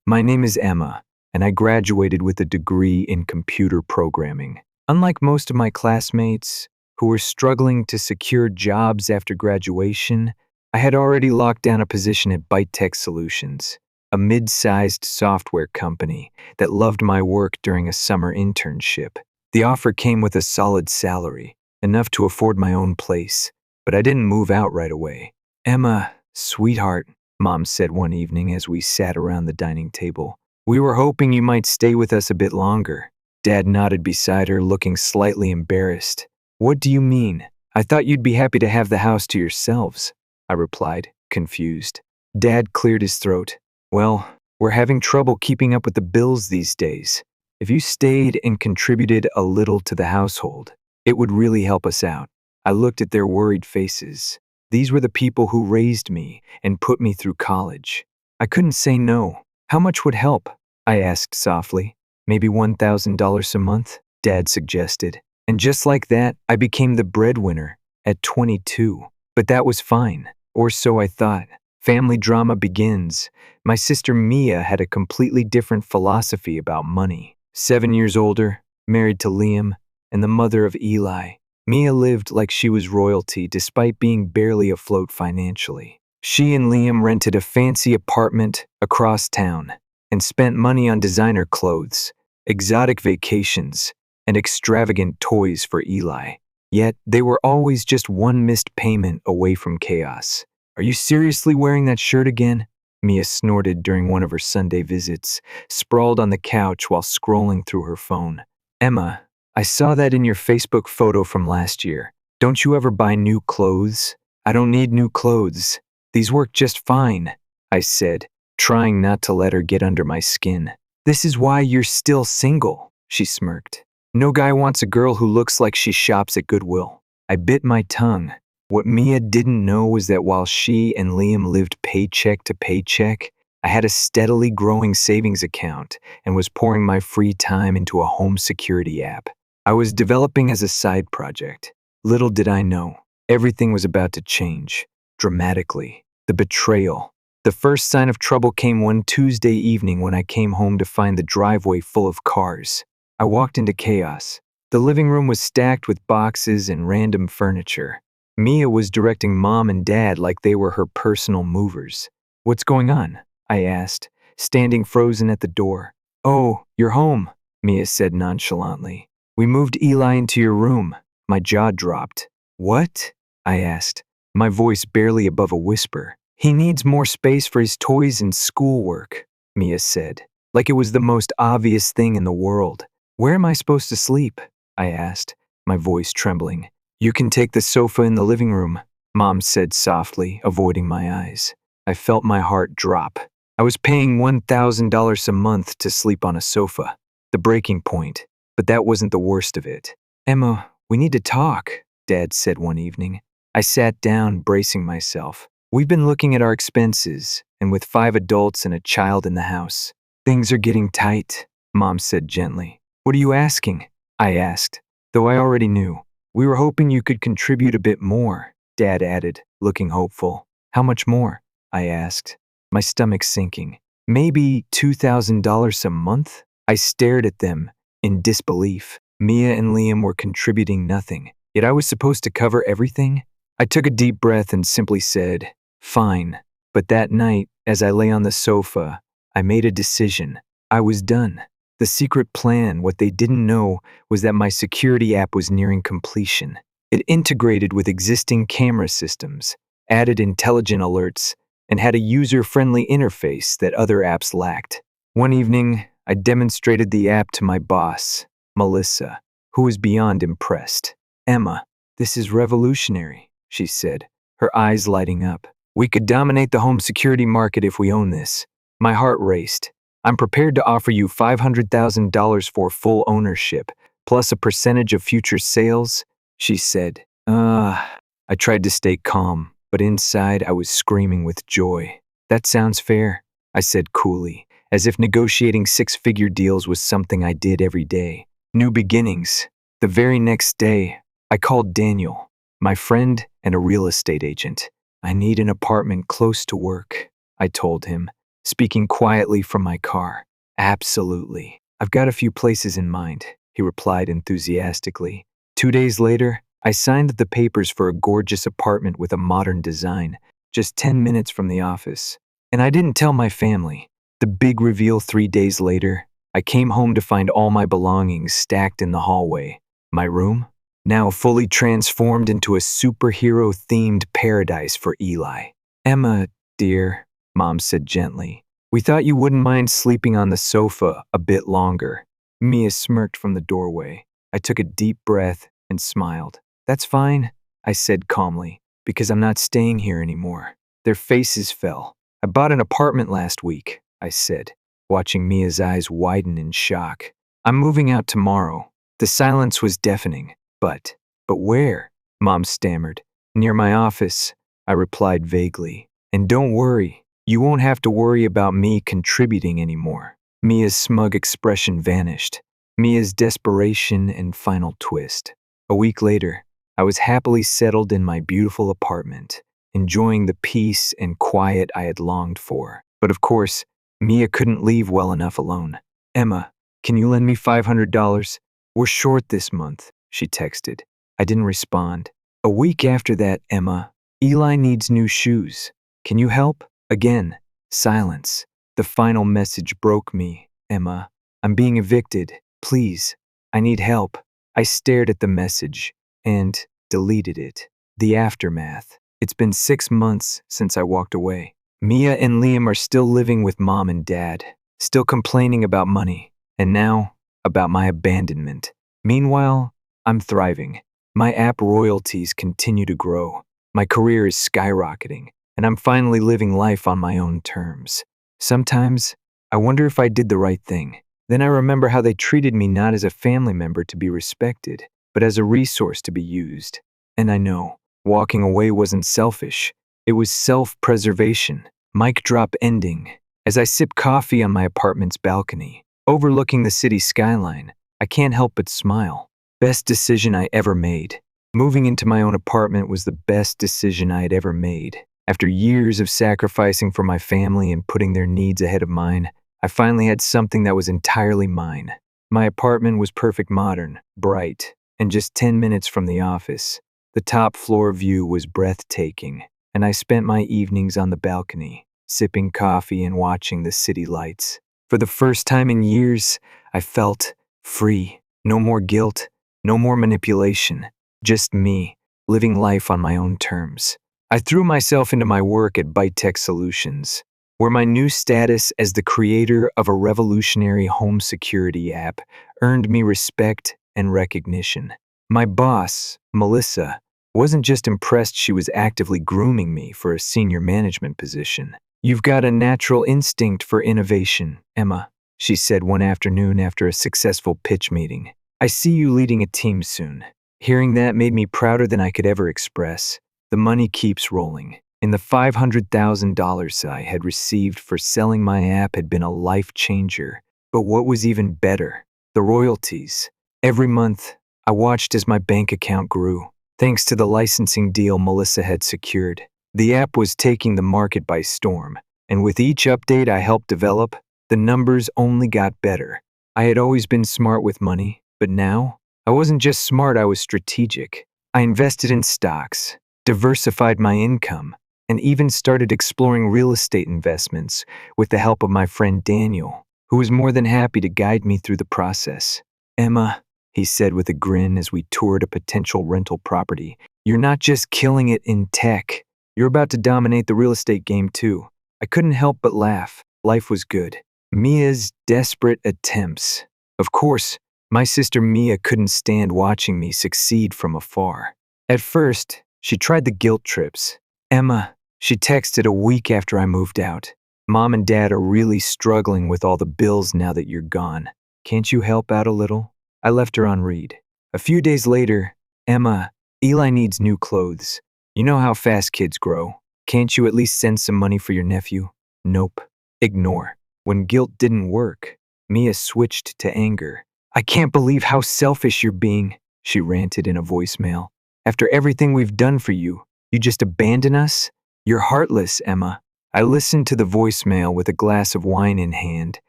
My name is Emma, and I graduated with a degree in computer programming. Unlike most of my classmates, who were struggling to secure jobs after graduation, I had already locked down a position at Byte Solutions, a mid-sized software company that loved my work during a summer internship. The offer came with a solid salary, enough to afford my own place, but I didn't move out right away. "Emma, sweetheart," Mom said one evening as we sat around the dining table, "we were hoping you might stay with us a bit longer." Dad nodded beside her, looking slightly embarrassed. "What do you mean? I thought you'd be happy to have the house to yourselves," I replied, confused. Dad cleared his throat. "Well, we're having trouble keeping up with the bills these days. If you stayed and contributed a little to the household, it would really help us out." I looked at their worried faces. These were the people who raised me and put me through college. I couldn't say no. "How much would help?" I asked softly. "Maybe $1,000 a month?" Dad suggested. And just like that, I became the breadwinner at 22. But that was fine, or so I thought. Family drama begins. My sister Mia had a completely different philosophy about money. 7 years older, married to Liam, and the mother of Eli. Mia lived like she was royalty despite being barely afloat financially. She and Liam rented a fancy apartment across town and spent money on designer clothes, exotic vacations, and extravagant toys for Eli. Yet, they were always just one missed payment away from chaos. "Are you seriously wearing that shirt again?" Mia snorted during one of her Sunday visits, sprawled on the couch while scrolling through her phone. "Emma, I saw that in your Facebook photo from last year. Don't you ever buy new clothes?" "I don't need new clothes. These work just fine," I said, trying not to let her get under my skin. "This is why you're still single," she smirked. "No guy wants a girl who looks like she shops at Goodwill." I bit my tongue. What Mia didn't know was that while she and Liam lived paycheck to paycheck, I had a steadily growing savings account and was pouring my free time into a home security app I was developing as a side project. Little did I know, everything was about to change, dramatically. The betrayal. The first sign of trouble came one Tuesday evening when I came home to find the driveway full of cars. I walked into chaos. The living room was stacked with boxes and random furniture. Mia was directing Mom and Dad like they were her personal movers. "What's going on?" I asked, standing frozen at the door. "Oh, you're home," Mia said nonchalantly. "We moved Eli into your room." My jaw dropped. "What?" I asked, my voice barely above a whisper. "He needs more space for his toys and schoolwork," Mia said, like it was the most obvious thing in the world. "Where am I supposed to sleep?" I asked, my voice trembling. "You can take the sofa in the living room," Mom said softly, avoiding my eyes. I felt my heart drop. I was paying $1,000 a month to sleep on a sofa. The breaking point. But that wasn't the worst of it. "Emma, we need to talk," Dad said one evening. I sat down, bracing myself. "We've been looking at our expenses, and with 5 adults and a child in the house, things are getting tight," Mom said gently. "What are you asking?" I asked, though I already knew. "We were hoping you could contribute a bit more," Dad added, looking hopeful. "How much more?" I asked, my stomach sinking. "Maybe $2,000 a month?" I stared at them in disbelief. Mia and Liam were contributing nothing, yet I was supposed to cover everything? I took a deep breath and simply said, "Fine." But that night, as I lay on the sofa, I made a decision. I was done. The secret plan, what they didn't know, was that my security app was nearing completion. It integrated with existing camera systems, added intelligent alerts, and had a user-friendly interface that other apps lacked. One evening, I demonstrated the app to my boss, Melissa, who was beyond impressed. "Emma, this is revolutionary," she said, her eyes lighting up. "We could dominate the home security market if we own this." My heart raced. "I'm prepared to offer you $500,000 for full ownership, plus a percentage of future sales," she said. I tried to stay calm, but inside I was screaming with joy. "That sounds fair," I said coolly, as if negotiating 6-figure deals was something I did every day. New beginnings. The very next day, I called Daniel, my friend and a real estate agent. "I need an apartment close to work," I told him, speaking quietly from my car. Absolutely. I've got a few places in mind, he replied enthusiastically. 2 days later, I signed the papers for a gorgeous apartment with a modern design, just 10 minutes from the office. And I didn't tell my family. The big reveal 3 days later, I came home to find all my belongings stacked in the hallway. My room? Now fully transformed into a superhero-themed paradise for Eli. Emma, dear, Mom said gently, we thought you wouldn't mind sleeping on the sofa a bit longer. Mia smirked from the doorway. I took a deep breath and smiled. That's fine, I said calmly, because I'm not staying here anymore. Their faces fell. I bought an apartment last week, I said, watching Mia's eyes widen in shock. I'm moving out tomorrow. The silence was deafening. But where? Mom stammered. Near my office, I replied vaguely. And don't worry, you won't have to worry about me contributing anymore. Mia's smug expression vanished. Mia's desperation and final twist. A week later, I was happily settled in my beautiful apartment, enjoying the peace and quiet I had longed for. But of course, Mia couldn't leave well enough alone. Emma, can you lend me $500? We're short this month, she texted. I didn't respond. A week after that, Emma, Eli needs new shoes. Can you help? Again, silence. The final message broke me. Emma, I'm being evicted. Please, I need help. I stared at the message and deleted it. The aftermath. It's been 6 months since I walked away. Mia and Liam are still living with Mom and Dad, still complaining about money, and now about my abandonment. Meanwhile, I'm thriving. My app royalties continue to grow. My career is skyrocketing, and I'm finally living life on my own terms. Sometimes, I wonder if I did the right thing. Then I remember how they treated me not as a family member to be respected, but as a resource to be used. And I know, walking away wasn't selfish. It was self-preservation. Mic drop ending. As I sip coffee on my apartment's balcony, overlooking the city skyline, I can't help but smile. Best decision I ever made. Moving into my own apartment was the best decision I had ever made. After years of sacrificing for my family and putting their needs ahead of mine, I finally had something that was entirely mine. My apartment was perfect modern, bright, and just 10 minutes from the office. The top floor view was breathtaking, and I spent my evenings on the balcony, sipping coffee and watching the city lights. For the first time in years, I felt free. No more guilt, no more manipulation. Just me, living life on my own terms. I threw myself into my work at ByteTech Solutions, where my new status as the creator of a revolutionary home security app earned me respect and recognition. My boss, Melissa, wasn't just impressed, she was actively grooming me for a senior management position. You've got a natural instinct for innovation, Emma, she said one afternoon after a successful pitch meeting. I see you leading a team soon. Hearing that made me prouder than I could ever express. The money keeps rolling. And the $500,000 I had received for selling my app had been a life changer. But what was even better? The royalties. Every month, I watched as my bank account grew. Thanks to the licensing deal Melissa had secured, the app was taking the market by storm. And with each update I helped develop, the numbers only got better. I had always been smart with money, but now, I wasn't just smart, I was strategic. I invested in stocks, diversified my income, and even started exploring real estate investments with the help of my friend Daniel, who was more than happy to guide me through the process. Emma, he said with a grin as we toured a potential rental property, you're not just killing it in tech, you're about to dominate the real estate game too. I couldn't help but laugh. Life was good. Mia's desperate attempts. Of course, my sister Mia couldn't stand watching me succeed from afar. At first, she tried the guilt trips. Emma, she texted a week after I moved out. Mom and Dad are really struggling with all the bills now that you're gone. Can't you help out a little? I left her on read. A few days later, Emma, Eli needs new clothes. You know how fast kids grow. Can't you at least send some money for your nephew? Nope. Ignore. When guilt didn't work, Mia switched to anger. I can't believe how selfish you're being, she ranted in a voicemail. After everything we've done for you, you just abandon us? You're heartless, Emma. I listened to the voicemail with a glass of wine in hand,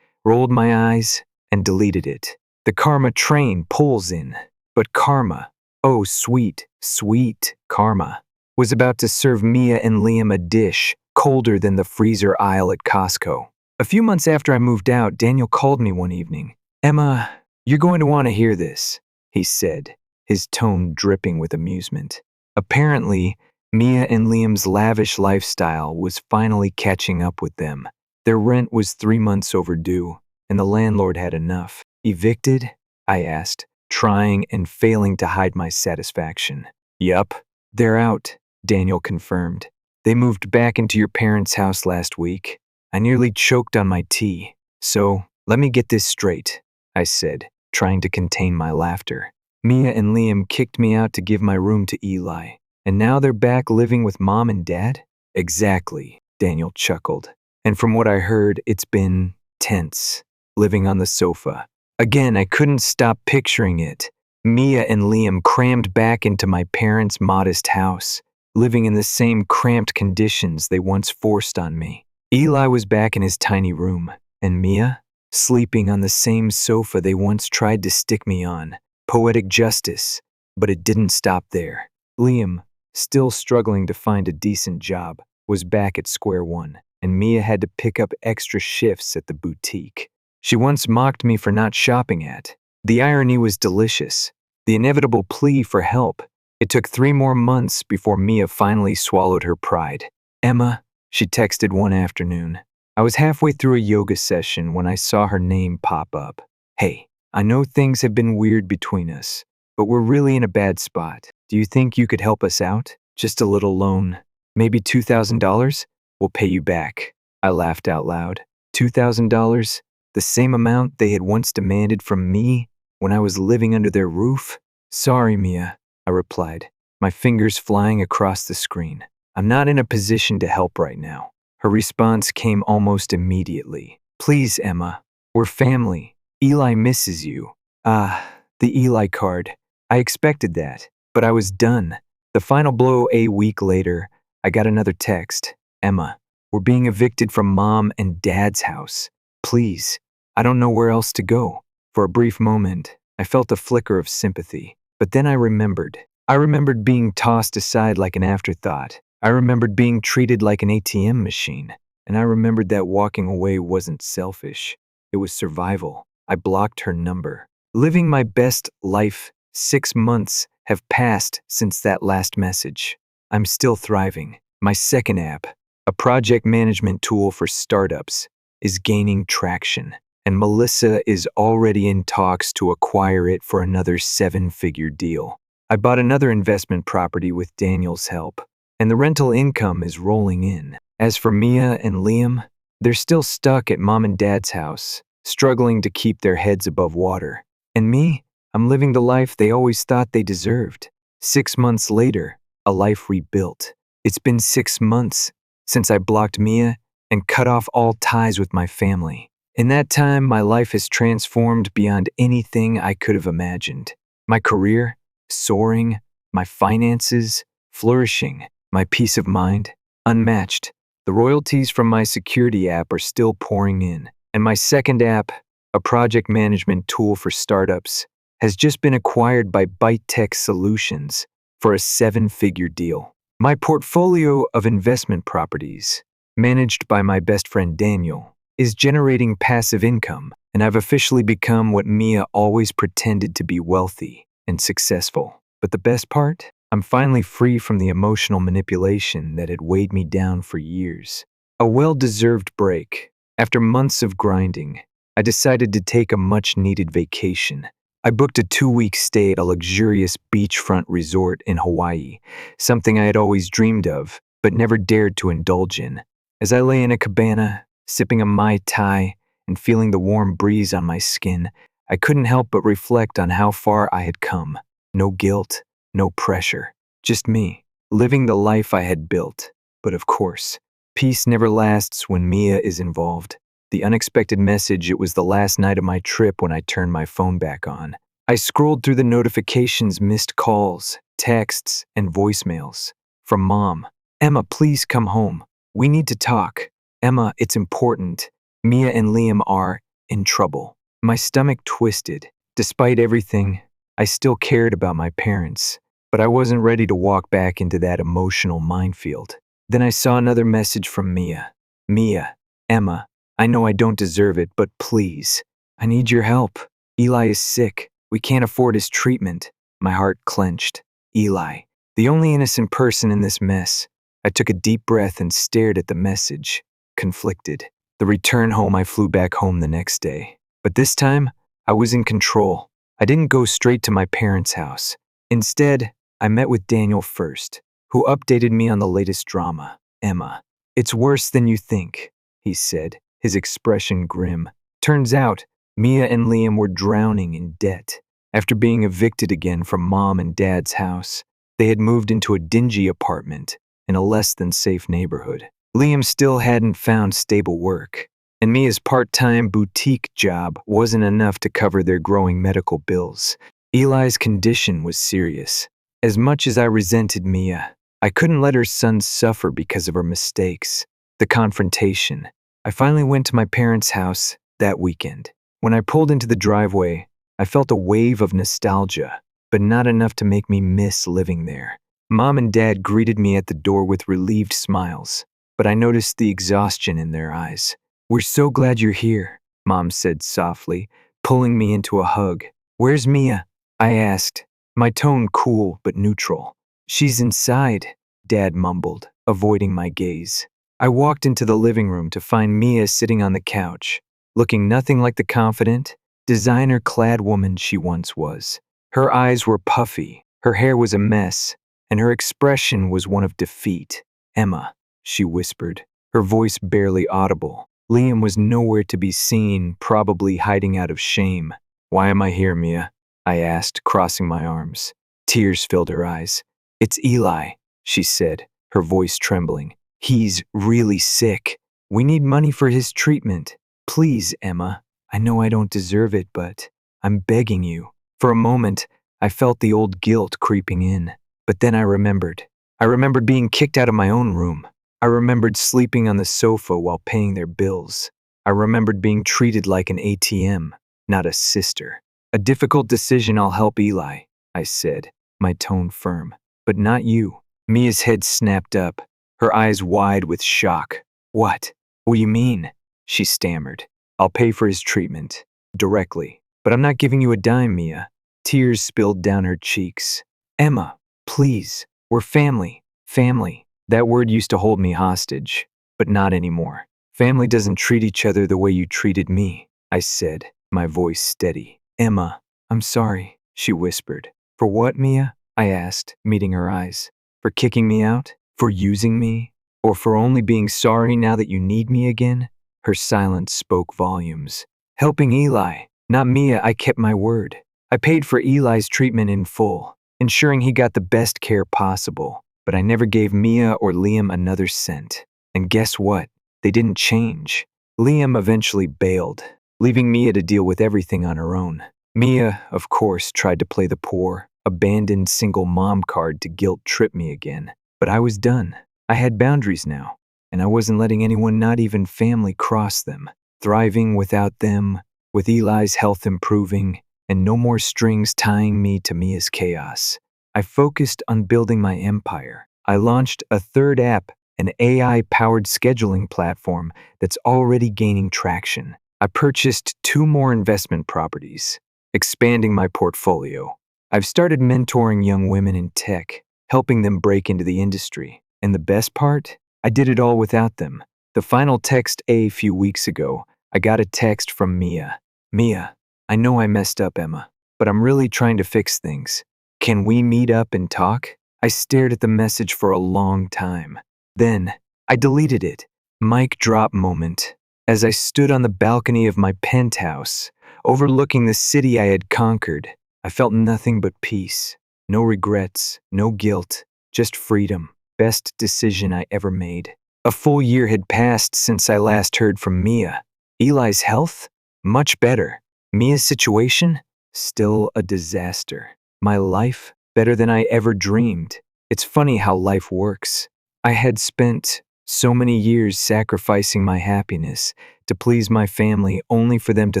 rolled my eyes, and deleted it. The karma train pulls in. But karma, oh sweet, sweet karma, was about to serve Mia and Liam a dish colder than the freezer aisle at Costco. A few months after I moved out, Daniel called me one evening. "Emma, you're going to want to hear this," he said, his tone dripping with amusement. Apparently, Mia and Liam's lavish lifestyle was finally catching up with them. Their rent was 3 months overdue, and the landlord had enough. "Evicted?" I asked, trying and failing to hide my satisfaction. "Yup, they're out," Daniel confirmed. "They moved back into your parents' house last week." I nearly choked on my tea. "So, let me get this straight," I said, trying to contain my laughter. "Mia and Liam kicked me out to give my room to Eli, and now they're back living with Mom and Dad?" "Exactly," Daniel chuckled. "And from what I heard, it's been tense, living on the sofa." Again, I couldn't stop picturing it. Mia and Liam crammed back into my parents' modest house, living in the same cramped conditions they once forced on me. Eli was back in his tiny room, and Mia, sleeping on the same sofa they once tried to stick me on. Poetic justice, but it didn't stop there. Liam, still struggling to find a decent job, was back at square one, and Mia had to pick up extra shifts at the boutique she once mocked me for not shopping at. The irony was delicious. The inevitable plea for help. It took 3 more months before Mia finally swallowed her pride. "Emma," she texted one afternoon. I was halfway through a yoga session when I saw her name pop up. "Hey, I know things have been weird between us, but we're really in a bad spot. Do you think you could help us out? Just a little loan. Maybe $2,000? We'll pay you back." I laughed out loud. $2,000? The same amount they had once demanded from me when I was living under their roof? "Sorry, Mia," I replied, my fingers flying across the screen. "I'm not in a position to help right now." Her response came almost immediately. "Please, Emma, we're family. Eli misses you." Ah, the Eli card. I expected that, but I was done. The final blow. A week later, I got another text. "Emma, we're being evicted from Mom and Dad's house. Please, I don't know where else to go." For a brief moment, I felt a flicker of sympathy, but then I remembered. I remembered being tossed aside like an afterthought. I remembered being treated like an ATM machine, and I remembered that walking away wasn't selfish. It was survival. I blocked her number. Living my best life. 6 months have passed since that last message. I'm still thriving. My second app, a project management tool for startups, is gaining traction, and Melissa is already in talks to acquire it for another 7-figure deal. I bought another investment property with Daniel's help, and the rental income is rolling in. As for Mia and Liam, they're still stuck at Mom and Dad's house, struggling to keep their heads above water. And me, I'm living the life they always thought they deserved. 6 months later, a life rebuilt. It's been 6 months since I blocked Mia and cut off all ties with my family. In that time, my life has transformed beyond anything I could have imagined. My career, soaring, my finances, flourishing, my peace of mind, unmatched. The royalties from my security app are still pouring in, and my second app, a project management tool for startups, has just been acquired by Byte Tech Solutions for a 7-figure deal. My portfolio of investment properties, managed by my best friend Daniel, is generating passive income, and I've officially become what Mia always pretended to be: wealthy and successful. But the best part? I'm finally free from the emotional manipulation that had weighed me down for years. A well-deserved break. After months of grinding, I decided to take a much-needed vacation. I booked a 2-week stay at a luxurious beachfront resort in Hawaii, something I had always dreamed of, but never dared to indulge in. As I lay in a cabana, sipping a Mai Tai and feeling the warm breeze on my skin, I couldn't help but reflect on how far I had come. No guilt, no pressure, just me, living the life I had built. But of course, peace never lasts when Mia is involved. The unexpected message: it was the last night of my trip when I turned my phone back on. I scrolled through the notifications, missed calls, texts, and voicemails. From Mom: "Emma, please come home. We need to talk. Emma, it's important. Mia and Liam are in trouble. My stomach twisted. Despite everything, I still cared about my parents, but I wasn't ready to walk back into that emotional minefield. Then I saw another message from Mia. Mia, Emma, I know I don't deserve it, but please, I need your help. Eli is sick. We can't afford his treatment. My heart clenched. Eli, the only innocent person in this mess. I took a deep breath and stared at the message, conflicted. The return home, I flew back home the next day. But this time, I was in control. I didn't go straight to my parents' house. Instead, I met with Daniel first, who updated me on the latest drama. Emma, it's worse than you think, he said, his expression grim. Turns out, Mia and Liam were drowning in debt. After being evicted again from Mom and Dad's house, they had moved into a dingy apartment in a less than safe neighborhood. Liam still hadn't found stable work, and Mia's part-time boutique job wasn't enough to cover their growing medical bills. Eli's condition was serious. As much as I resented Mia, I couldn't let her son suffer because of her mistakes. The confrontation. I finally went to my parents' house that weekend. When I pulled into the driveway, I felt a wave of nostalgia, but not enough to make me miss living there. Mom and Dad greeted me at the door with relieved smiles, but I noticed the exhaustion in their eyes. We're so glad you're here, Mom said softly, pulling me into a hug. Where's Mia? I asked, my tone cool but neutral. She's inside, Dad mumbled, avoiding my gaze. I walked into the living room to find Mia sitting on the couch, looking nothing like the confident, designer-clad woman she once was. Her eyes were puffy, her hair was a mess, and her expression was one of defeat. Emma, she whispered, her voice barely audible. Liam was nowhere to be seen, probably hiding out of shame. Why am I here, Mia? I asked, crossing my arms. Tears filled her eyes. It's Eli, she said, her voice trembling. He's really sick. We need money for his treatment. Please, Emma. I know I don't deserve it, but I'm begging you. For a moment, I felt the old guilt creeping in. But then I remembered. I remembered being kicked out of my own room. I remembered sleeping on the sofa while paying their bills. I remembered being treated like an ATM, not a sister. A difficult decision. I'll help Eli, I said, my tone firm. But not you. Mia's head snapped up, her eyes wide with shock. What? What do you mean? She stammered. I'll pay for his treatment. Directly. But I'm not giving you a dime, Mia. Tears spilled down her cheeks. Emma, please. We're family. Family. That word used to hold me hostage. But not anymore. Family doesn't treat each other the way you treated me, I said, my voice steady. Emma, I'm sorry, she whispered. For what, Mia? I asked, meeting her eyes. For kicking me out? For using me? Or for only being sorry now that you need me again? Her silence spoke volumes. Helping Eli, not Mia. I kept my word. I paid for Eli's treatment in full, ensuring he got the best care possible. But I never gave Mia or Liam another cent. And guess what? They didn't change. Liam eventually bailed, leaving Mia to deal with everything on her own. Mia, of course, tried to play the poor, abandoned single mom card to guilt trip me again. But I was done. I had boundaries now, and I wasn't letting anyone, not even family, cross them. Thriving without them, with Eli's health improving, and no more strings tying me to Mia's chaos. I focused on building my empire. I launched a third app, an AI-powered scheduling platform that's already gaining traction. I purchased 2 more investment properties, expanding my portfolio. I've started mentoring young women in tech, helping them break into the industry. And the best part? I did it all without them. The final text a few weeks ago, I got a text from Mia. Mia, I know I messed up, Emma, but I'm really trying to fix things. Can we meet up and talk? I stared at the message for a long time. Then, I deleted it. Mic drop moment. As I stood on the balcony of my penthouse, overlooking the city I had conquered, I felt nothing but peace. No regrets, no guilt, just freedom. Best decision I ever made. A full year had passed since I last heard from Mia. Eli's health? Much better. Mia's situation? Still a disaster. My life? Better than I ever dreamed. It's funny how life works. I had spent So many years sacrificing my happiness to please my family only for them to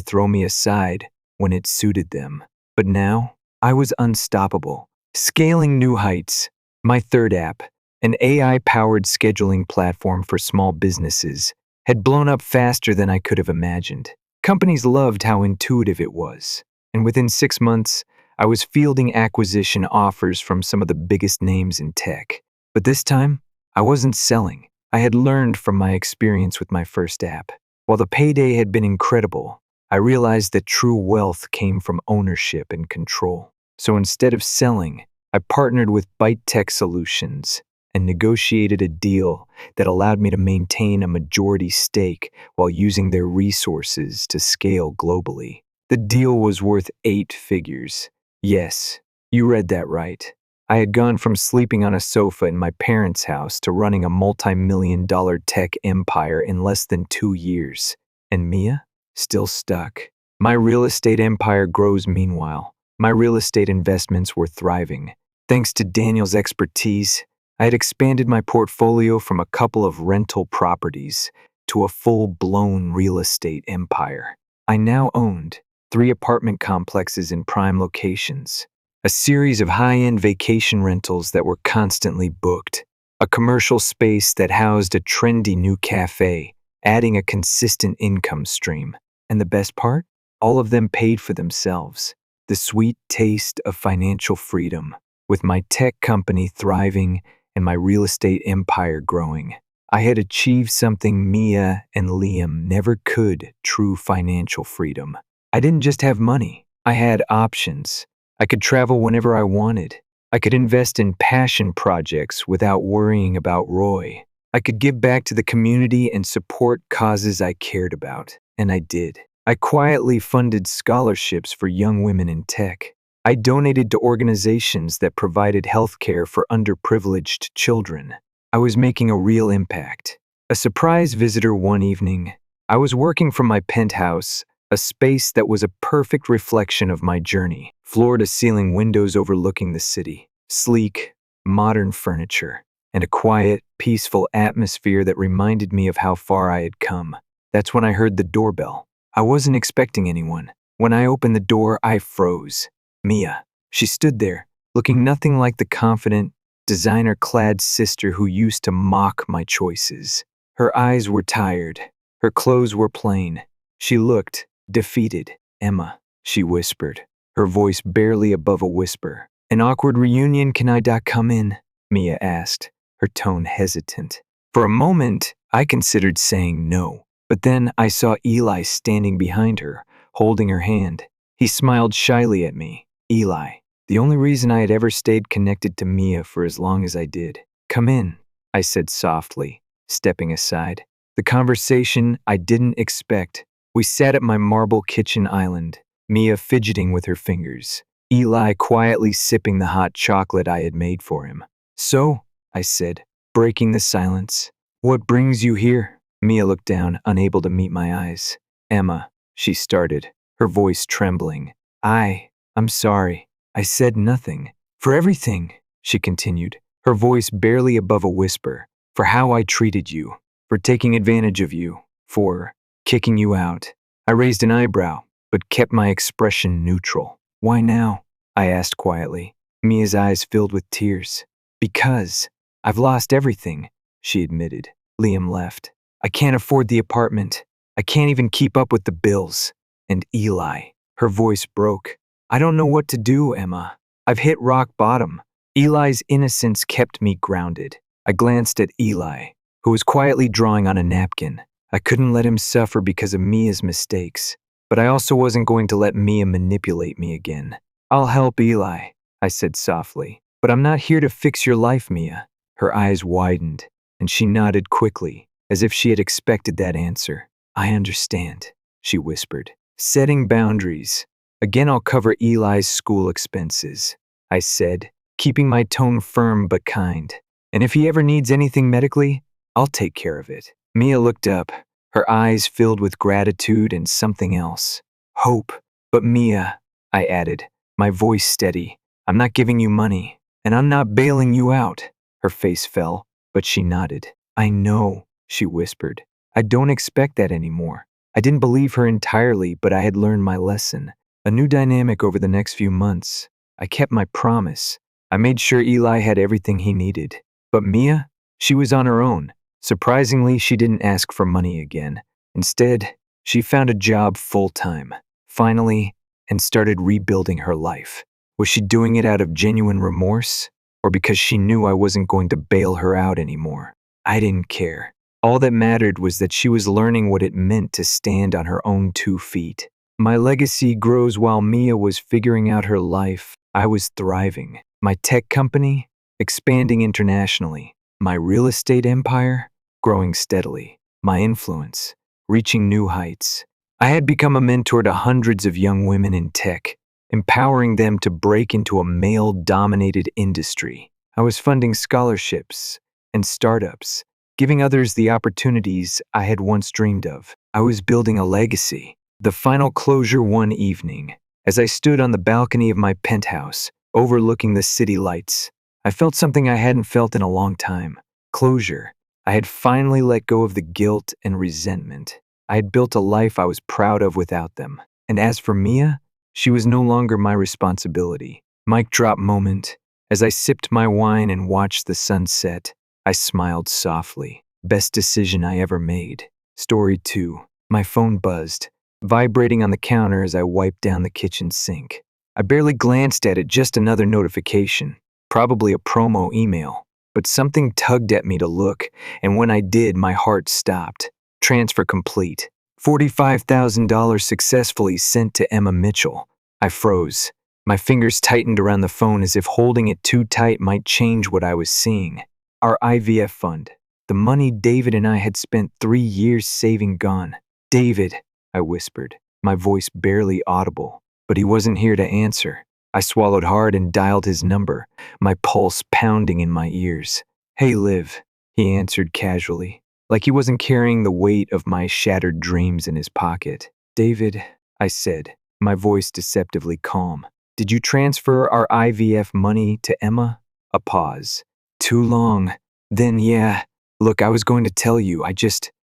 throw me aside when it suited them. But now, I was unstoppable, scaling new heights. My third app, an AI-powered scheduling platform for small businesses, had blown up faster than I could have imagined. Companies loved how intuitive it was, and within 6 months, I was fielding acquisition offers from some of the biggest names in tech. But this time, I wasn't selling. I had learned from my experience with my first app. While the payday had been incredible, I realized that true wealth came from ownership and control. So instead of selling, I partnered with Byte Tech Solutions and negotiated a deal that allowed me to maintain a majority stake while using their resources to scale globally. The deal was worth 8 figures. Yes, you read that right. I had gone from sleeping on a sofa in my parents' house to running a multi-million-dollar tech empire in less than 2 years. And Mia? Still stuck. My real estate empire grows meanwhile. My real estate investments were thriving. Thanks to Daniel's expertise, I had expanded my portfolio from a couple of rental properties to a full-blown real estate empire. I now owned 3 apartment complexes in prime locations, a series of high-end vacation rentals that were constantly booked, a commercial space that housed a trendy new cafe, adding a consistent income stream. And the best part? All of them paid for themselves. The sweet taste of financial freedom, with my tech company thriving and my real estate empire growing. I had achieved something Mia and Liam never could: true financial freedom. I didn't just have money, I had options. I could travel whenever I wanted. I could invest in passion projects without worrying about Roy. I could give back to the community and support causes I cared about, and I did. I quietly funded scholarships for young women in tech. I donated to organizations that provided healthcare for underprivileged children. I was making a real impact. A surprise visitor one evening. I was working from my penthouse, a space that was a perfect reflection of my journey. Floor-to-ceiling windows overlooking the city, sleek, modern furniture, and a quiet, peaceful atmosphere that reminded me of how far I had come. That's when I heard the doorbell. I wasn't expecting anyone. When I opened the door, I froze. Mia. She stood there, looking nothing like the confident, designer-clad sister who used to mock my choices. Her eyes were tired. Her clothes were plain. She looked defeated. "Emma," she whispered, her voice barely above a whisper. "An awkward reunion, can I come in?" Mia asked, her tone hesitant. For a moment, I considered saying no. But then I saw Eli standing behind her, holding her hand. He smiled shyly at me. Eli, the only reason I had ever stayed connected to Mia for as long as I did. "Come in," I said softly, stepping aside. The conversation I didn't expect. We sat at my marble kitchen island, Mia fidgeting with her fingers, Eli quietly sipping the hot chocolate I had made for him. "So," I said, breaking the silence, "what brings you here?" Mia looked down, unable to meet my eyes. "Emma," she started, her voice trembling. I'm sorry. I said nothing. "For everything," she continued, her voice barely above a whisper. "For how I treated you, for taking advantage of you, for kicking you out." I raised an eyebrow, but kept my expression neutral. "Why now?" I asked quietly. Mia's eyes filled with tears. "Because I've lost everything," she admitted. Liam left. "I can't afford the apartment. I can't even keep up with the bills. And Eli," her voice broke. "I don't know what to do, Emma. I've hit rock bottom." Eli's innocence kept me grounded. I glanced at Eli, who was quietly drawing on a napkin. I couldn't let him suffer because of Mia's mistakes, but I also wasn't going to let Mia manipulate me again. "I'll help, Eli," I said softly. "But I'm not here to fix your life, Mia." Her eyes widened, and she nodded quickly, as if she had expected that answer. "I understand," she whispered. "Setting boundaries. Again, I'll cover Eli's school expenses," I said, keeping my tone firm but kind. "And if he ever needs anything medically, I'll take care of it." Mia looked up, her eyes filled with gratitude and something else. Hope. "But Mia," I added, my voice steady, "I'm not giving you money, and I'm not bailing you out." Her face fell, but she nodded. I know, she whispered. I don't expect that anymore. I didn't believe her entirely, but I had learned my lesson. A new dynamic over the next few months. I kept my promise. I made sure Eli had everything he needed. But Mia? She was on her own. Surprisingly, she didn't ask for money again. Instead, she found a job full-time, finally, and started rebuilding her life. Was she doing it out of genuine remorse? Or because she knew I wasn't going to bail her out anymore? I didn't care. All that mattered was that she was learning what it meant to stand on her own 2 feet. My legacy grows while Mia was figuring out her life. I was thriving. My tech company, expanding internationally. My real estate empire, growing steadily. My influence, reaching new heights. I had become a mentor to hundreds of young women in tech, empowering them to break into a male-dominated industry. I was funding scholarships and startups, giving others the opportunities I had once dreamed of. I was building a legacy. The final closure one evening, as I stood on the balcony of my penthouse, overlooking the city lights, I felt something I hadn't felt in a long time. Closure. I had finally let go of the guilt and resentment. I had built a life I was proud of without them. And as for Mia, she was no longer my responsibility. Mic drop moment. As I sipped my wine and watched the sunset, I smiled softly. Best decision I ever made. Story 2. My phone buzzed, vibrating on the counter as I wiped down the kitchen sink. I barely glanced at it, just another notification. Probably a promo email. But something tugged at me to look, and when I did, my heart stopped. Transfer complete. $45,000 successfully sent to Emma Mitchell. I froze. My fingers tightened around the phone as if holding it too tight might change what I was seeing. Our IVF fund. The money David and I had spent 3 years saving gone. David, I whispered, my voice barely audible. But he wasn't here to answer. I swallowed hard and dialed his number, my pulse pounding in my ears. Hey, Liv, he answered casually, like he wasn't carrying the weight of my shattered dreams in his pocket. David, I said, my voice deceptively calm. Did you transfer our IVF money to Emma? A pause. Too long. Then, yeah. Look, I was going to tell you,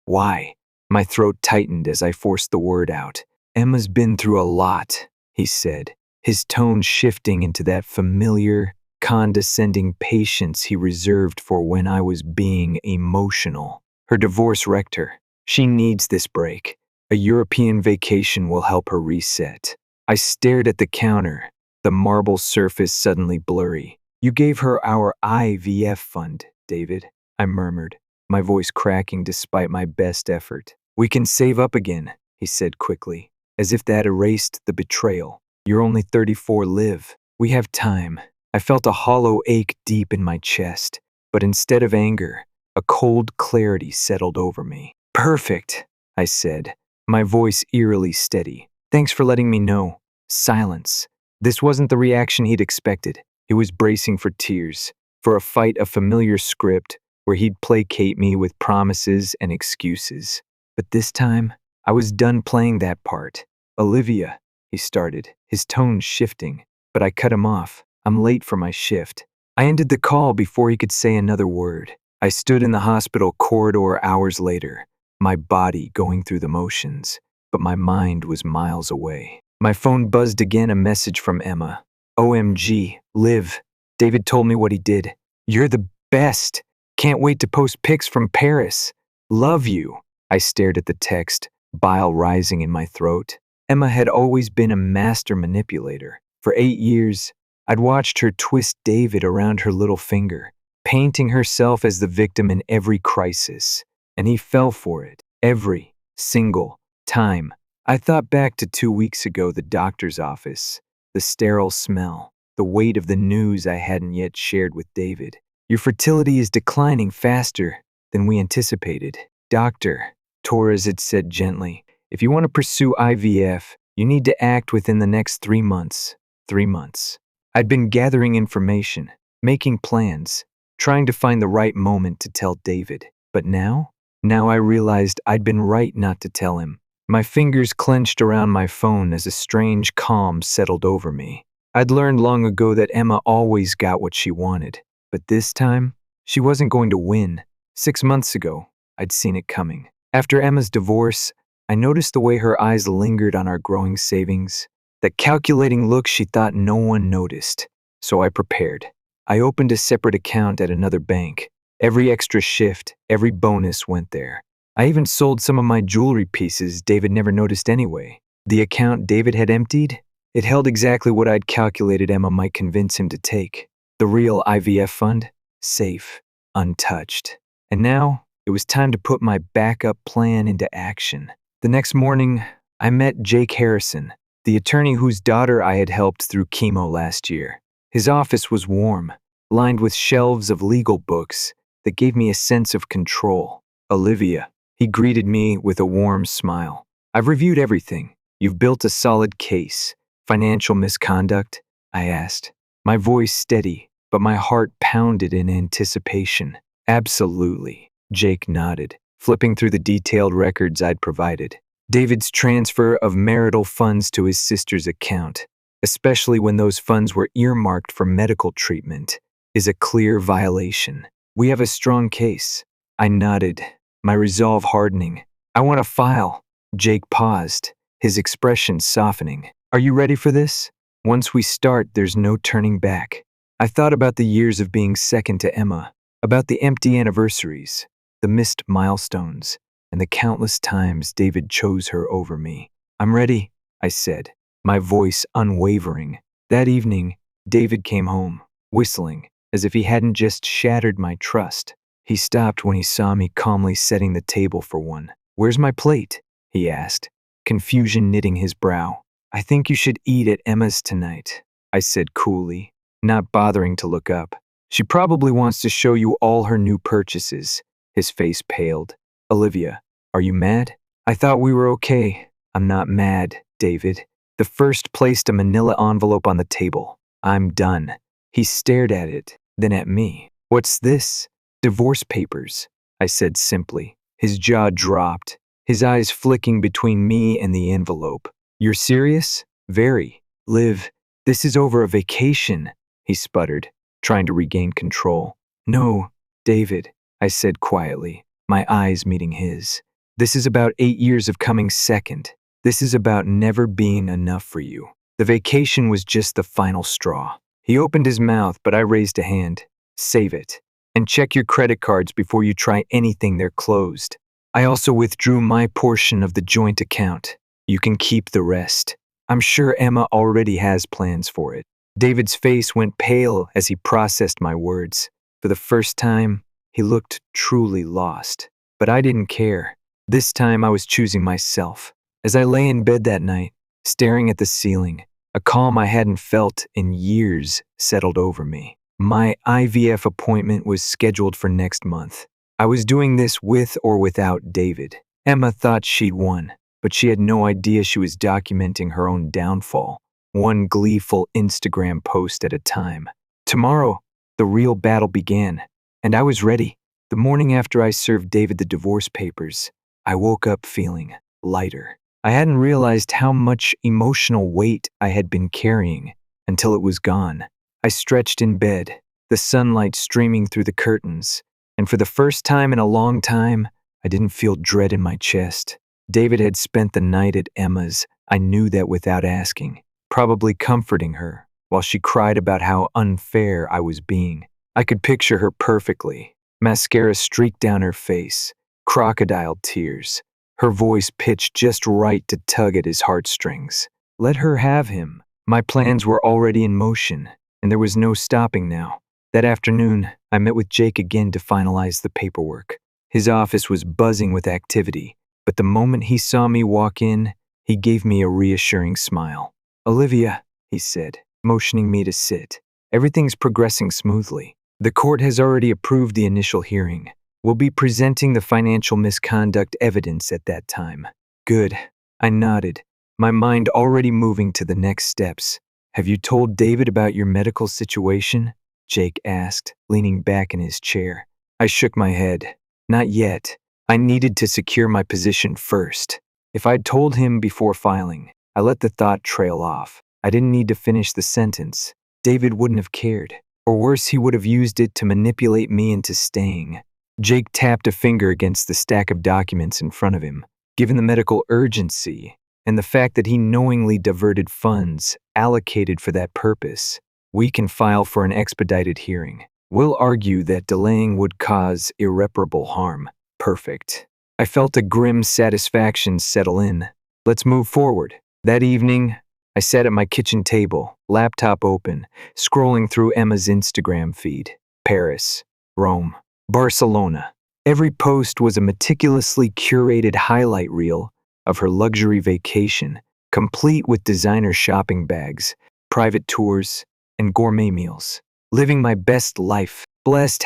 Why? My throat tightened as I forced the word out. Emma's been through a lot, he said, his tone shifting into that familiar, condescending patience he reserved for when I was being emotional. Her divorce wrecked her. She needs this break. A European vacation will help her reset. I stared at the counter, the marble surface suddenly blurry. You gave her our IVF fund, David, I murmured, my voice cracking despite my best effort. We can save up again, he said quickly, as if that erased the betrayal. You're only 34, Liv. We have time. I felt a hollow ache deep in my chest, but instead of anger, a cold clarity settled over me. Perfect, I said, my voice eerily steady. Thanks for letting me know. Silence. This wasn't the reaction he'd expected. He was bracing for tears, for a fight of familiar script where he'd placate me with promises and excuses. But this time, I was done playing that part. Olivia, he started, his tone shifting, but I cut him off. I'm late for my shift. I ended the call before he could say another word. I stood in the hospital corridor hours later, my body going through the motions, but my mind was miles away. My phone buzzed again, a message from Emma. OMG, Liv. David told me what he did. You're the best. Can't wait to post pics from Paris. Love you. I stared at the text, bile rising in my throat. Emma had always been a master manipulator. For 8 years, I'd watched her twist David around her little finger, painting herself as the victim in every crisis. And he fell for it, every single time. I thought back to 2 weeks ago, the doctor's office, the sterile smell, the weight of the news I hadn't yet shared with David. Your fertility is declining faster than we anticipated. Doctor, Torres had said gently, if you want to pursue IVF, you need to act within the next 3 months. 3 months. I'd been gathering information, making plans, trying to find the right moment to tell David. But now I realized I'd been right not to tell him. My fingers clenched around my phone as a strange calm settled over me. I'd learned long ago that Emma always got what she wanted. But this time, she wasn't going to win. 6 months ago, I'd seen it coming. After Emma's divorce, I noticed the way her eyes lingered on our growing savings, that calculating look she thought no one noticed. So I prepared. I opened a separate account at another bank. Every extra shift, every bonus went there. I even sold some of my jewelry pieces David never noticed anyway. The account David had emptied, it held exactly what I'd calculated Emma might convince him to take. The real IVF fund, safe, untouched. And now, it was time to put my backup plan into action. The next morning, I met Jake Harrison, the attorney whose daughter I had helped through chemo last year. His office was warm, lined with shelves of legal books that gave me a sense of control. "Olivia," he greeted me with a warm smile. "I've reviewed everything. You've built a solid case. Financial misconduct?" I asked. My voice steady, but my heart pounded in anticipation. "Absolutely," Jake nodded, flipping through the detailed records I'd provided. David's transfer of marital funds to his sister's account, especially when those funds were earmarked for medical treatment, is a clear violation. "We have a strong case." I nodded, my resolve hardening. "I want to file." Jake paused, his expression softening. "Are you ready for this? Once we start, there's no turning back." I thought about the years of being second to Emma, about the empty anniversaries, the missed milestones, and the countless times David chose her over me. "I'm ready," I said, my voice unwavering. That evening, David came home, whistling, as if he hadn't just shattered my trust. He stopped when he saw me calmly setting the table for one. "Where's my plate?" he asked, confusion knitting his brow. "I think you should eat at Emma's tonight," I said coolly, not bothering to look up. "She probably wants to show you all her new purchases." His face paled. "Olivia, are you mad?" "I thought we were okay." "I'm not mad, David." The first placed a manila envelope on the table. "I'm done." He stared at it, then at me. "What's this?" "Divorce papers," I said simply. His jaw dropped, his eyes flicking between me and the envelope. "You're serious?" "Very." "Liv, this is over a vacation," he sputtered, trying to regain control. "No, David," I said quietly, my eyes meeting his. "This is about 8 years of coming second. This is about never being enough for you." The vacation was just the final straw. He opened his mouth, but I raised a hand. "Save it. And check your credit cards before you try anything they're closed." I also withdrew my portion of the joint account. "You can keep the rest. I'm sure Emma already has plans for it." David's face went pale as he processed my words. For the first time, he looked truly lost. But I didn't care. This time I was choosing myself. As I lay in bed that night, staring at the ceiling, a calm I hadn't felt in years settled over me. My IVF appointment was scheduled for next month. I was doing this with or without David. Emma thought she'd won, but she had no idea she was documenting her own downfall, one gleeful Instagram post at a time. Tomorrow, the real battle began, and I was ready. The morning after I served David the divorce papers, I woke up feeling lighter. I hadn't realized how much emotional weight I had been carrying until it was gone. I stretched in bed, the sunlight streaming through the curtains, and for the first time in a long time, I didn't feel dread in my chest. David had spent the night at Emma's. I knew that without asking, probably comforting her, while she cried about how unfair I was being. I could picture her perfectly. Mascara streaked down her face, crocodile tears, her voice pitched just right to tug at his heartstrings. Let her have him. My plans were already in motion, and there was no stopping now. That afternoon, I met with Jake again to finalize the paperwork. His office was buzzing with activity, but the moment he saw me walk in, he gave me a reassuring smile. "Olivia," he said, motioning me to sit. "Everything's progressing smoothly. The court has already approved the initial hearing. We'll be presenting the financial misconduct evidence at that time." "Good." I nodded, my mind already moving to the next steps. "Have you told David about your medical situation?" Jake asked, leaning back in his chair. I shook my head. "Not yet. I needed to secure my position first. If I'd told him before filing, I let the thought trail off. I didn't need to finish the sentence. David wouldn't have cared. Or worse, he would have used it to manipulate me into staying. Jake tapped a finger against the stack of documents in front of him. Given the medical urgency and the fact that he knowingly diverted funds allocated for that purpose, we can file for an expedited hearing. We'll argue that delaying would cause irreparable harm. Perfect. I felt a grim satisfaction settle in. Let's move forward. That evening, I sat at my kitchen table, laptop open, scrolling through Emma's Instagram feed. Paris, Rome, Barcelona. Every post was a meticulously curated highlight reel of her luxury vacation, complete with designer shopping bags, private tours, and gourmet meals. Living my best life. Blessed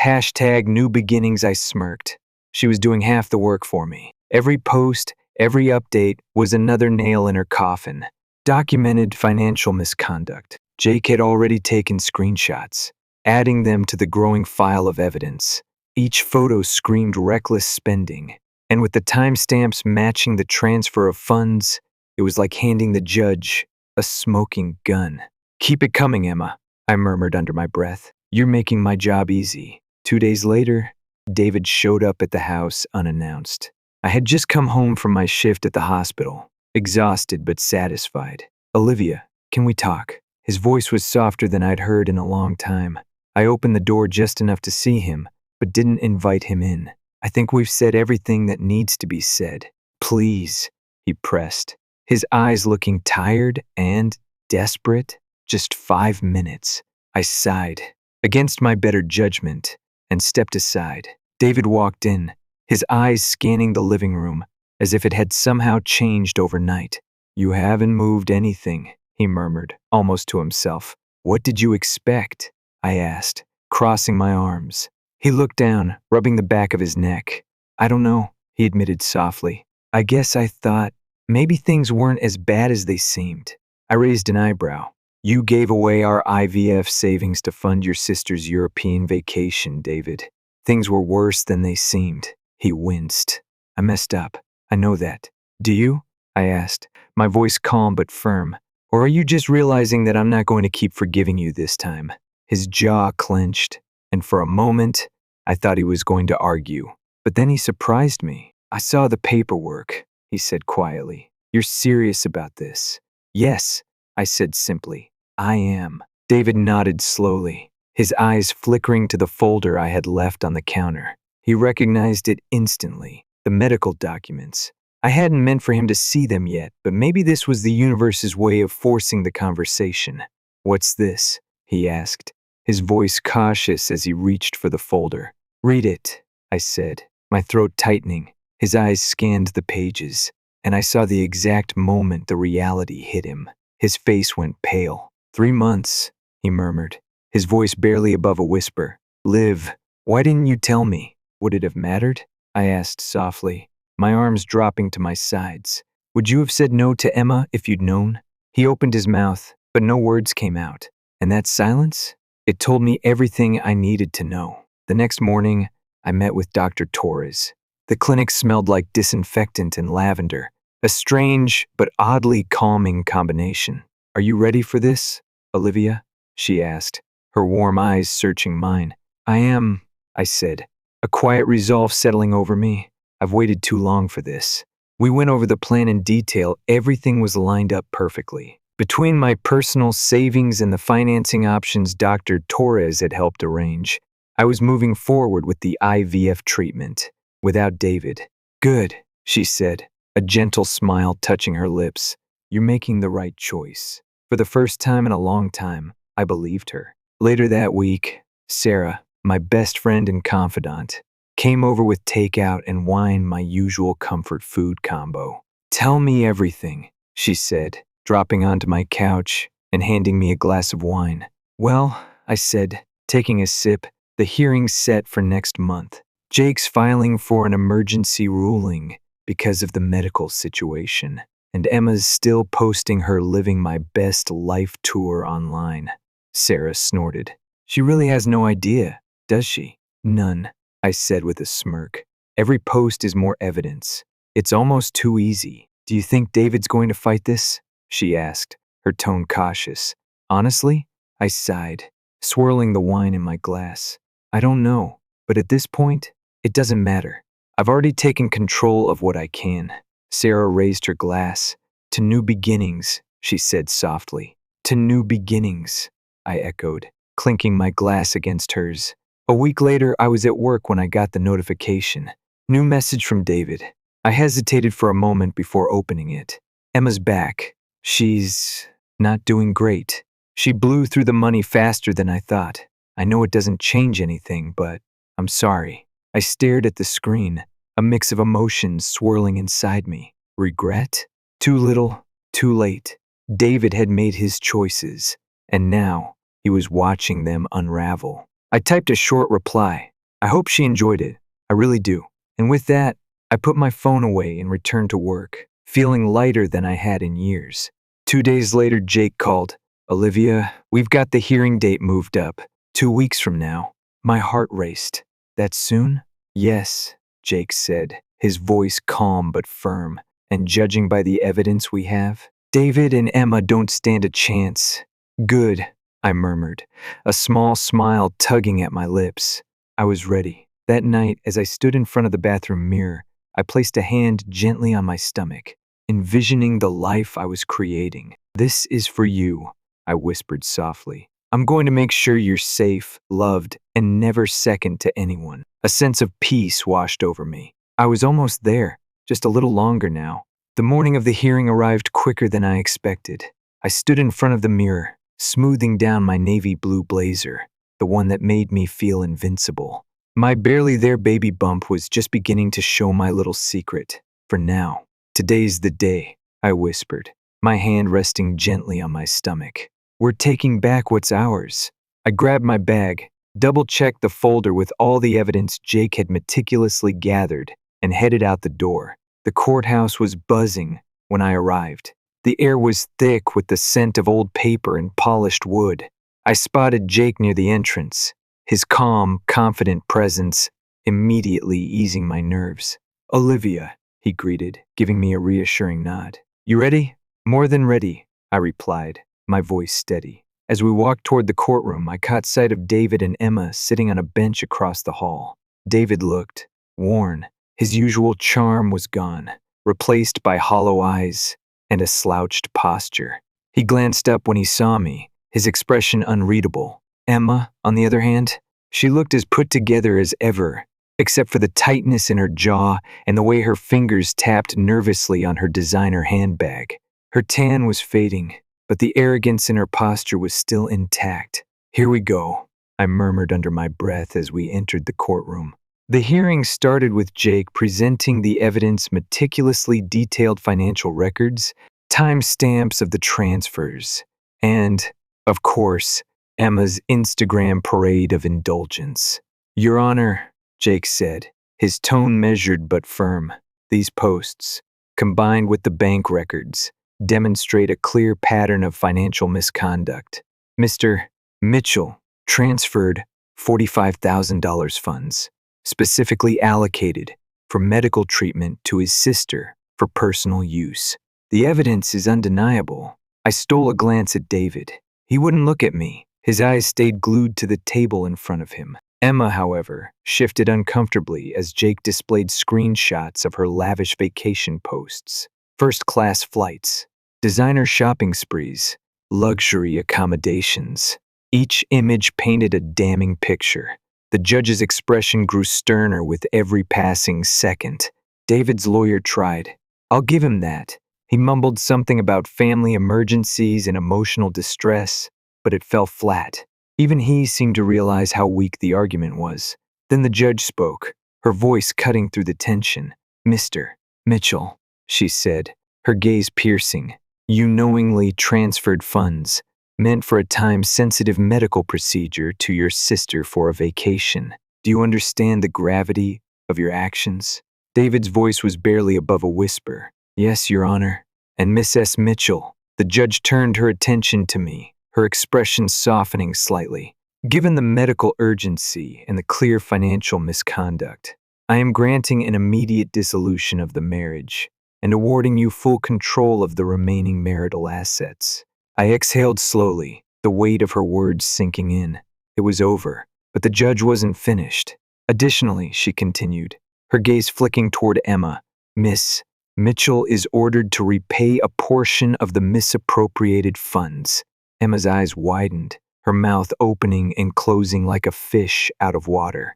#new beginnings, I smirked. She was doing half the work for me. Every post, every update was another nail in her coffin. Documented financial misconduct. Jake had already taken screenshots, adding them to the growing file of evidence. Each photo screamed reckless spending, and with the timestamps matching the transfer of funds, it was like handing the judge a smoking gun. Keep it coming, Emma, I murmured under my breath. You're making my job easy. 2 days later, David showed up at the house unannounced. I had just come home from my shift at the hospital, exhausted but satisfied. Olivia, can we talk? His voice was softer than I'd heard in a long time. I opened the door just enough to see him, but didn't invite him in. I think we've said everything that needs to be said. Please, he pressed, his eyes looking tired and desperate. Just 5 minutes. I sighed, against my better judgment, and stepped aside. David walked in, his eyes scanning the living room, as if it had somehow changed overnight. You haven't moved anything, he murmured, almost to himself. What did you expect? I asked, crossing my arms. He looked down, rubbing the back of his neck. I don't know, he admitted softly. I guess I thought maybe things weren't as bad as they seemed. I raised an eyebrow. You gave away our IVF savings to fund your sister's European vacation, David. Things were worse than they seemed. He winced. I messed up. I know that. Do you? I asked, my voice calm but firm. Or are you just realizing that I'm not going to keep forgiving you this time? His jaw clenched, and for a moment, I thought he was going to argue. But then he surprised me. I saw the paperwork, he said quietly. You're serious about this? Yes, I said simply. I am. David nodded slowly, his eyes flickering to the folder I had left on the counter. He recognized it instantly, the medical documents. I hadn't meant for him to see them yet, but maybe this was the universe's way of forcing the conversation. What's this? He asked, his voice cautious as he reached for the folder. Read it, I said, my throat tightening. His eyes scanned the pages, and I saw the exact moment the reality hit him. His face went pale. 3 months, he murmured, his voice barely above a whisper. Liv, why didn't you tell me? Would it have mattered? I asked softly, my arms dropping to my sides. Would you have said no to Emma if you'd known? He opened his mouth, but no words came out. And that silence? It told me everything I needed to know. The next morning, I met with Dr. Torres. The clinic smelled like disinfectant and lavender, a strange but oddly calming combination. Are you ready for this, Olivia? She asked, her warm eyes searching mine. I am, I said, a quiet resolve settling over me. I've waited too long for this. We went over the plan in detail. Everything was lined up perfectly. Between my personal savings and the financing options Dr. Torres had helped arrange, I was moving forward with the IVF treatment, without David. Good, she said, a gentle smile touching her lips. You're making the right choice. For the first time in a long time, I believed her. Later that week, Sarah, my best friend and confidant, came over with takeout and wine, my usual comfort food combo. Tell me everything, she said, dropping onto my couch and handing me a glass of wine. Well, I said, taking a sip, the hearing's set for next month. Jake's filing for an emergency ruling because of the medical situation, and Emma's still posting her living my best life tour online. Sarah snorted. She really has no idea, does she? None, I said with a smirk. Every post is more evidence. It's almost too easy. Do you think David's going to fight this? She asked, her tone cautious. Honestly, I sighed, swirling the wine in my glass. I don't know, but at this point, It doesn't matter. I've already taken control of what I can. Sarah raised her glass. To new beginnings, she said softly. To new beginnings, I echoed, clinking my glass against hers. A week later, I was at work when I got the notification. New message from David. I hesitated for a moment before opening it. Emma's back. She's not doing great. She blew through the money faster than I thought. I know it doesn't change anything, but I'm sorry. I stared at the screen, a mix of emotions swirling inside me. Regret? Too little, too late. David had made his choices, and now he was watching them unravel. I typed a short reply. I hope she enjoyed it. I really do. And with that, I put my phone away and returned to work, feeling lighter than I had in years. 2 days later, Jake called. Olivia, we've got the hearing date moved up. 2 weeks from now. My heart raced. That soon? Yes, Jake said, his voice calm but firm. And judging by the evidence we have, David and Emma don't stand a chance. Good, I murmured, a small smile tugging at my lips. I was ready. That night, as I stood in front of the bathroom mirror, I placed a hand gently on my stomach, envisioning the life I was creating. This is for you, I whispered softly. I'm going to make sure you're safe, loved, and never second to anyone. A sense of peace washed over me. I was almost there, just a little longer now. The morning of the hearing arrived quicker than I expected. I stood in front of the mirror, smoothing down my navy blue blazer, the one that made me feel invincible. My barely there baby bump was just beginning to show my little secret. For now, today's the day, I whispered, my hand resting gently on my stomach. We're taking back what's ours. I grabbed my bag, double-checked the folder with all the evidence Jake had meticulously gathered, and headed out the door. The courthouse was buzzing when I arrived. The air was thick with the scent of old paper and polished wood. I spotted Jake near the entrance, his calm, confident presence immediately easing my nerves. Olivia, he greeted, giving me a reassuring nod. You ready? More than ready, I replied, my voice steady. As we walked toward the courtroom, I caught sight of David and Emma sitting on a bench across the hall. David looked worn. His usual charm was gone, replaced by hollow eyes and a slouched posture. He glanced up when he saw me, his expression unreadable. Emma, on the other hand, she looked as put together as ever, except for the tightness in her jaw and the way her fingers tapped nervously on her designer handbag. Her tan was fading, but the arrogance in her posture was still intact. Here we go, I murmured under my breath as we entered the courtroom. The hearing started with Jake presenting the evidence, meticulously detailed financial records, timestamps of the transfers, and, of course, Emma's Instagram parade of indulgence. Your Honor, Jake said, his tone measured but firm. These posts, combined with the bank records, demonstrate a clear pattern of financial misconduct. Mr. Mitchell transferred $45,000 funds, specifically allocated for medical treatment to his sister for personal use. The evidence is undeniable. I stole a glance at David. He wouldn't look at me. His eyes stayed glued to the table in front of him. Emma, however, shifted uncomfortably as Jake displayed screenshots of her lavish vacation posts. First-class flights, designer shopping sprees, luxury accommodations. Each image painted a damning picture. The judge's expression grew sterner with every passing second. David's lawyer tried. I'll give him that. He mumbled something about family emergencies and emotional distress, but it fell flat. Even he seemed to realize how weak the argument was. Then the judge spoke, her voice cutting through the tension. Mr. Mitchell, she said, her gaze piercing. You knowingly transferred funds, meant for a time-sensitive medical procedure, to your sister for a vacation. Do you understand the gravity of your actions? David's voice was barely above a whisper. Yes, Your Honor. And Miss S. Mitchell. The judge turned her attention to me, her expression softening slightly. Given the medical urgency and the clear financial misconduct, I am granting an immediate dissolution of the marriage and awarding you full control of the remaining marital assets. I exhaled slowly, the weight of her words sinking in. It was over, but the judge wasn't finished. Additionally, she continued, her gaze flicking toward Emma, Miss Mitchell is ordered to repay a portion of the misappropriated funds. Emma's eyes widened, her mouth opening and closing like a fish out of water.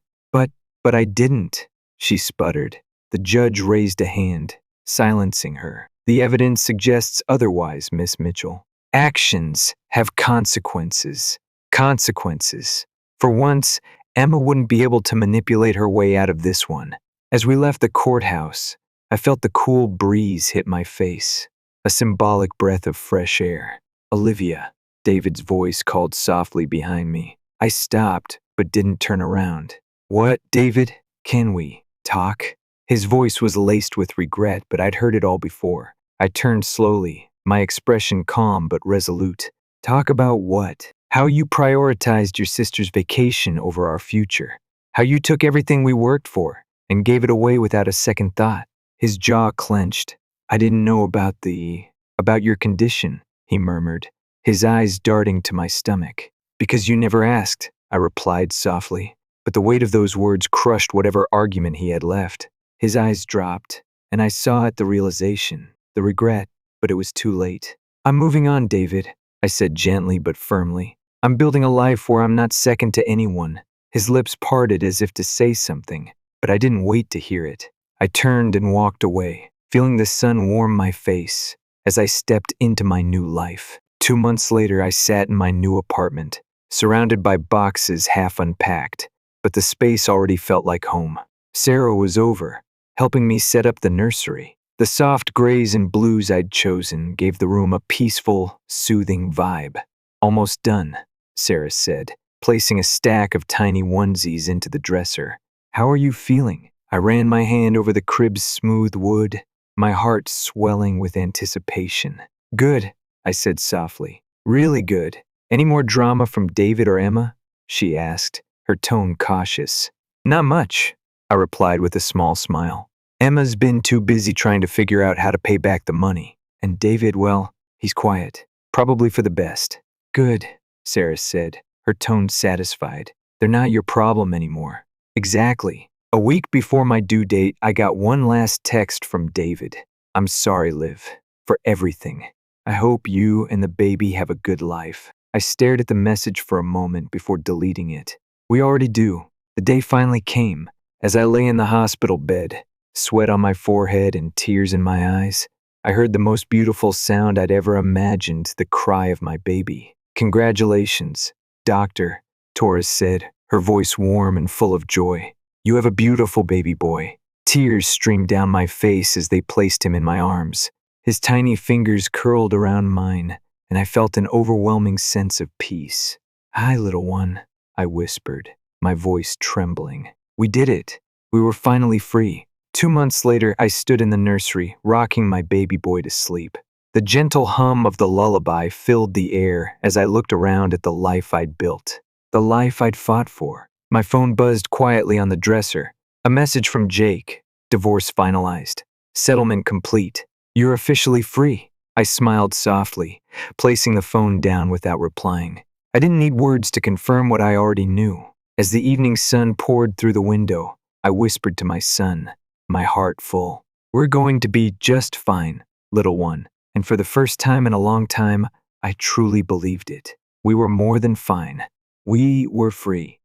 But I didn't, she sputtered. The judge raised a hand, silencing her. The evidence suggests otherwise, Miss Mitchell. Actions have consequences. Consequences. For once, Emma wouldn't be able to manipulate her way out of this one. As we left the courthouse, I felt the cool breeze hit my face, a symbolic breath of fresh air. Olivia, David's voice called softly behind me. I stopped, but didn't turn around. What, David? Can we talk? His voice was laced with regret, but I'd heard it all before. I turned slowly, my expression calm but resolute. Talk about what? How you prioritized your sister's vacation over our future. How you took everything we worked for and gave it away without a second thought. His jaw clenched. I didn't know about your condition, he murmured, his eyes darting to my stomach. Because you never asked, I replied softly. But the weight of those words crushed whatever argument he had left. His eyes dropped, and I saw it, the realization, the regret, but it was too late. I'm moving on, David, I said gently but firmly. I'm building a life where I'm not second to anyone. His lips parted as if to say something, but I didn't wait to hear it. I turned and walked away, feeling the sun warm my face as I stepped into my new life. 2 months later, I sat in my new apartment, surrounded by boxes half unpacked, but the space already felt like home. Sarah was over, helping me set up the nursery. The soft grays and blues I'd chosen gave the room a peaceful, soothing vibe. Almost done, Sarah said, placing a stack of tiny onesies into the dresser. How are you feeling? I ran my hand over the crib's smooth wood, my heart swelling with anticipation. Good, I said softly. Really good. Any more drama from David or Emma? She asked, her tone cautious. Not much, I replied with a small smile. Emma's been too busy trying to figure out how to pay back the money. And David, well, he's quiet. Probably for the best. Good, Sarah said, her tone satisfied. They're not your problem anymore. Exactly. A week before my due date, I got one last text from David. I'm sorry, Liv, for everything. I hope you and the baby have a good life. I stared at the message for a moment before deleting it. We already do. The day finally came. As I lay in the hospital bed, sweat on my forehead and tears in my eyes, I heard the most beautiful sound I'd ever imagined, the cry of my baby. Congratulations, Doctor, Torres said, her voice warm and full of joy. You have a beautiful baby boy. Tears streamed down my face as they placed him in my arms. His tiny fingers curled around mine, and I felt an overwhelming sense of peace. Hi, little one, I whispered, my voice trembling. We did it. We were finally free. 2 months later, I stood in the nursery, rocking my baby boy to sleep. The gentle hum of the lullaby filled the air as I looked around at the life I'd built, the life I'd fought for. My phone buzzed quietly on the dresser. A message from Jake. Divorce finalized. Settlement complete. You're officially free. I smiled softly, placing the phone down without replying. I didn't need words to confirm what I already knew. As the evening sun poured through the window, I whispered to my son, my heart full. We're going to be just fine, little one. And for the first time in a long time, I truly believed it. We were more than fine. We were free.